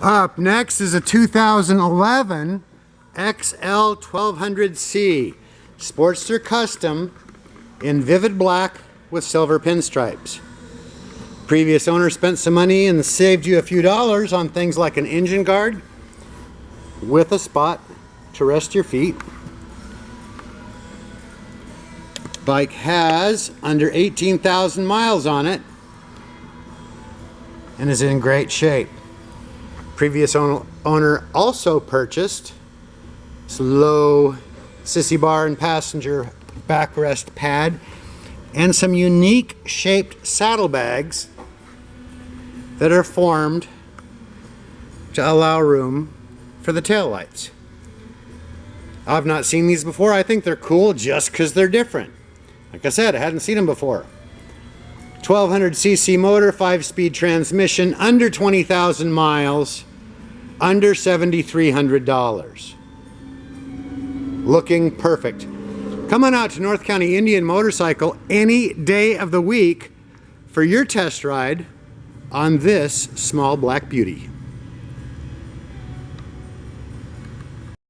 Up next is a 2011 XL1200C Sportster Custom in vivid black with silver pinstripes. Previous owner spent some money and saved you a few dollars on things like an engine guard with a spot to rest your feet. Bike has under 18,000 miles on it and is in great shape. Previous owner also purchased this low sissy bar and passenger backrest pad and some unique shaped saddlebags that are formed to allow room for the taillights. I've not seen these before. I think they're cool just because they're different. Like I said, I hadn't seen them before. 1200cc motor, 5-speed transmission, under 20,000 miles, under $7,300. Looking perfect. Come on out to North County Indian Motorcycle any day of the week for your test ride on this small black beauty.